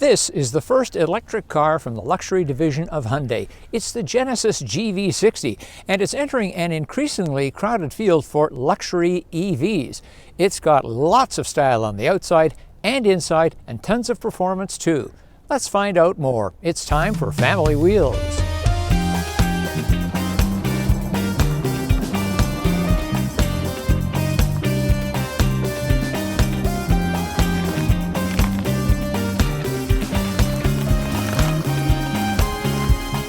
This is the first electric car from the luxury division of Hyundai. It's the Genesis GV60, and it's entering an increasingly crowded field for luxury EVs. It's got lots of style on the outside and inside, and tons of performance too. Let's find out more. It's time for Family Wheels.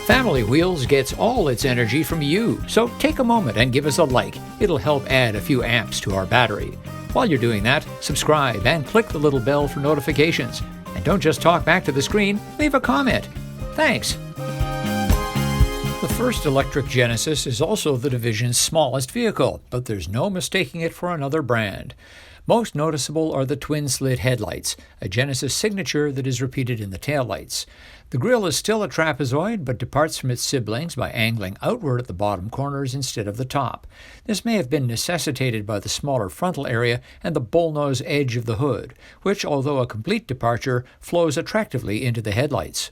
Family Wheels gets all its energy from you, so take a moment and give us a like. It'll help add a few amps to our battery. While you're doing that, subscribe and click the little bell for notifications. And don't just talk back to the screen, leave a comment. Thanks! The first electric Genesis is also the division's smallest vehicle, but there's no mistaking it for another brand. Most noticeable are the twin-slit headlights, a Genesis signature that is repeated in the taillights. The grille is still a trapezoid, but departs from its siblings by angling outward at the bottom corners instead of the top. This may have been necessitated by the smaller frontal area and the bullnose edge of the hood, which, although a complete departure, flows attractively into the headlights.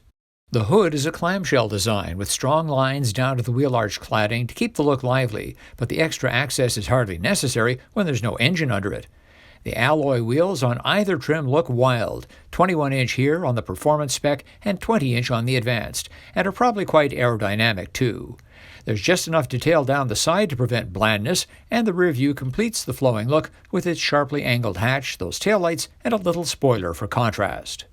The hood is a clamshell design with strong lines down to the wheel arch cladding to keep the look lively, but the extra access is hardly necessary when there's no engine under it. The alloy wheels on either trim look wild, 21-inch here on the Performance spec and 20-inch on the Advanced, and are probably quite aerodynamic too. There's just enough detail down the side to prevent blandness, and the rear view completes the flowing look with its sharply angled hatch, those taillights, and a little spoiler for contrast.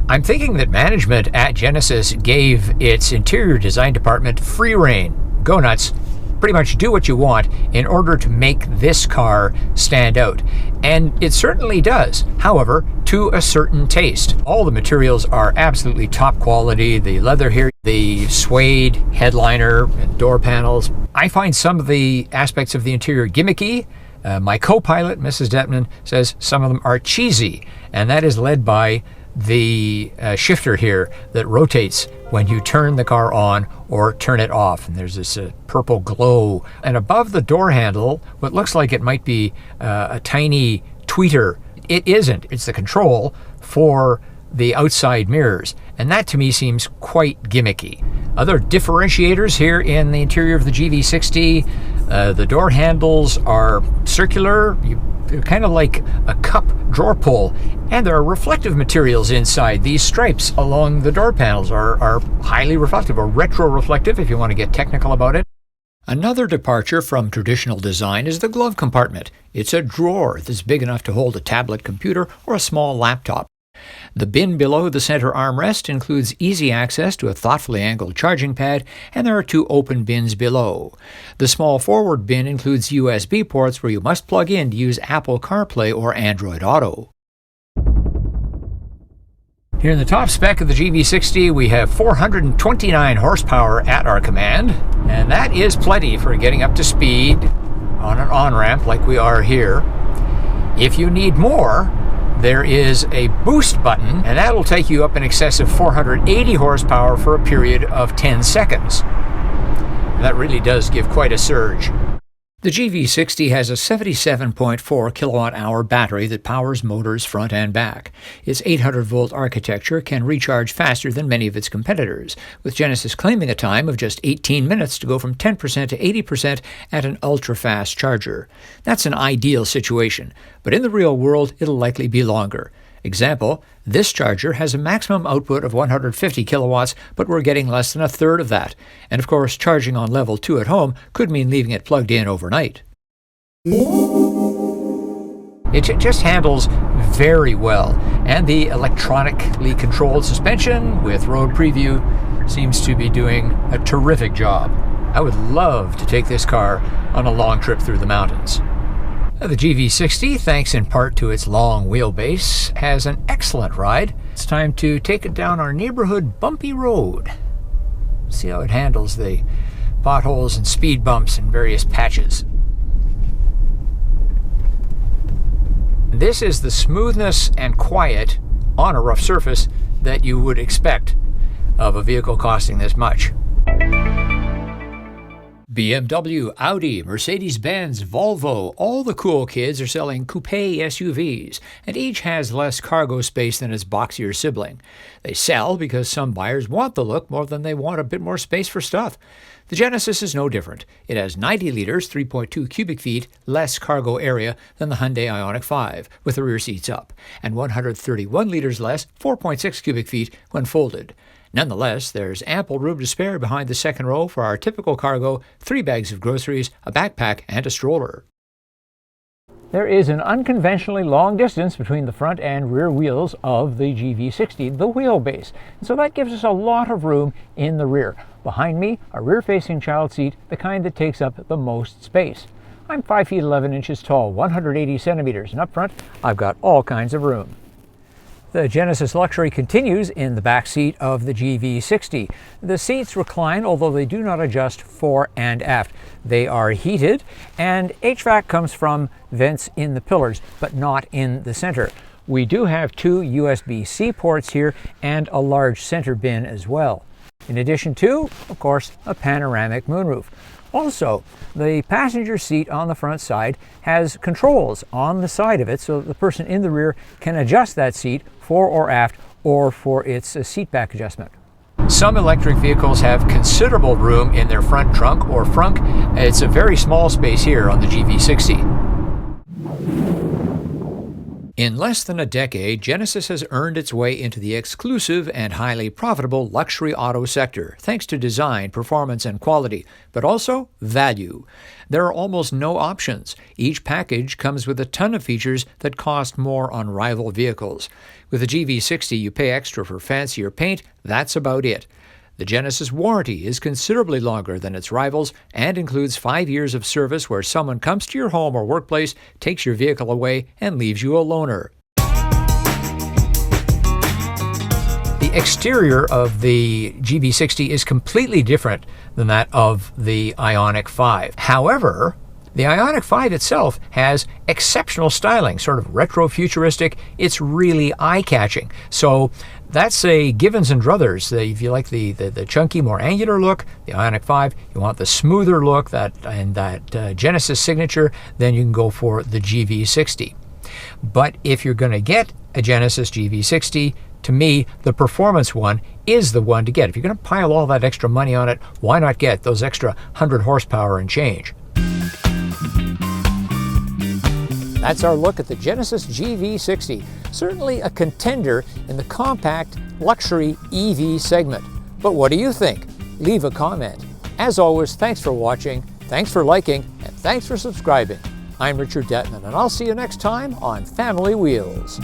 I'm thinking that management at Genesis gave its interior design department free rein. Go nuts. Pretty much do what you want in order to make this car stand out. And it certainly does, however, to a certain taste. All the materials are absolutely top quality. The leather here, the suede headliner and door panels. I find some of the aspects of the interior gimmicky. My co-pilot, Mrs. Detman, says some of them are cheesy, and that is led by the shifter here that rotates when you turn the car on or turn it off, and there's this purple glow. And above the door handle, what looks like it might be a tiny tweeter, it isn't. It's the control for the outside mirrors, and that to me seems quite gimmicky. Other differentiators here in the interior of the GV60, the door handles are circular, kind of like a cup drawer pull, and there are reflective materials inside. These stripes along the door panels are highly reflective, or retro-reflective if you want to get technical about it. Another departure from traditional design is the glove compartment. It's a drawer that's big enough to hold a tablet computer or a small laptop. The bin below the center armrest includes easy access to a thoughtfully angled charging pad, and there are two open bins below. The small forward bin includes USB ports where you must plug in to use Apple CarPlay or Android Auto. Here in the top spec of the GV60, we have 429 horsepower at our command, and that is plenty for getting up to speed on an on-ramp like we are here. If you need more, there is a boost button, and that'll take you up in excess of 480 horsepower for a period of 10 seconds. That really does give quite a surge. The GV60 has a 77.4 kilowatt-hour battery that powers motors front and back. Its 800-volt architecture can recharge faster than many of its competitors, with Genesis claiming a time of just 18 minutes to go from 10% to 80% at an ultra-fast charger. That's an ideal situation, but in the real world, it'll likely be longer. Example, this charger has a maximum output of 150 kilowatts, but we're getting less than a third of that. And of course, charging on level 2 at home could mean leaving it plugged in overnight. It just handles very well, and the electronically controlled suspension with road preview seems to be doing a terrific job. I would love to take this car on a long trip through the mountains. The GV60, thanks in part to its long wheelbase, has an excellent ride. It's time to take it down our neighborhood bumpy road. See how it handles the potholes and speed bumps and various patches. This is the smoothness and quiet on a rough surface that you would expect of a vehicle costing this much. BMW, Audi, Mercedes-Benz, Volvo, all the cool kids are selling coupe SUVs, and each has less cargo space than its boxier sibling. They sell because some buyers want the look more than they want a bit more space for stuff. The Genesis is no different. It has 90 liters, 3.2 cubic feet, less cargo area than the Hyundai Ioniq 5, with the rear seats up, and 131 liters less, 4.6 cubic feet, when folded. Nonetheless, there's ample room to spare behind the second row for our typical cargo, 3 bags of groceries, a backpack, and a stroller. There is an unconventionally long distance between the front and rear wheels of the GV60, the wheelbase, and so that gives us a lot of room in the rear. Behind me, a rear-facing child seat, the kind that takes up the most space. I'm 5 feet 11 inches tall, 180 centimeters, and up front, I've got all kinds of room. The Genesis luxury continues in the back seat of the GV60. The seats recline, although they do not adjust fore and aft. They are heated, and HVAC comes from vents in the pillars, but not in the center. We do have 2 USB-C ports here and a large center bin as well. In addition to, of course, a panoramic moonroof. Also, the passenger seat on the front side has controls on the side of it so the person in the rear can adjust that seat fore or aft or for its seat back adjustment. Some electric vehicles have considerable room in their front trunk or frunk. It's a very small space here on the GV60. In less than a decade, Genesis has earned its way into the exclusive and highly profitable luxury auto sector, thanks to design, performance, and quality, but also value. There are almost no options. Each package comes with a ton of features that cost more on rival vehicles. With the GV60, you pay extra for fancier paint. That's about it. The Genesis warranty is considerably longer than its rivals and includes 5 years of service where someone comes to your home or workplace, takes your vehicle away, and leaves you a loaner. The exterior of the GV60 is completely different than that of the Ioniq 5. However, the Ioniq 5 itself has exceptional styling, sort of retro-futuristic. It's really eye-catching. So that's a Givens and Druthers. If you like the chunky, more angular look, the Ioniq 5, you want the smoother look and that Genesis signature, then you can go for the GV60. But if you're going to get a Genesis GV60, to me, the performance one is the one to get. If you're going to pile all that extra money on it, why not get those extra 100 horsepower and change? That's our look at the Genesis GV60. Certainly a contender in the compact luxury EV segment. But what do you think? Leave a comment. As always, thanks for watching, thanks for liking, and thanks for subscribing. I'm Richard Detman, and I'll see you next time on Family Wheels.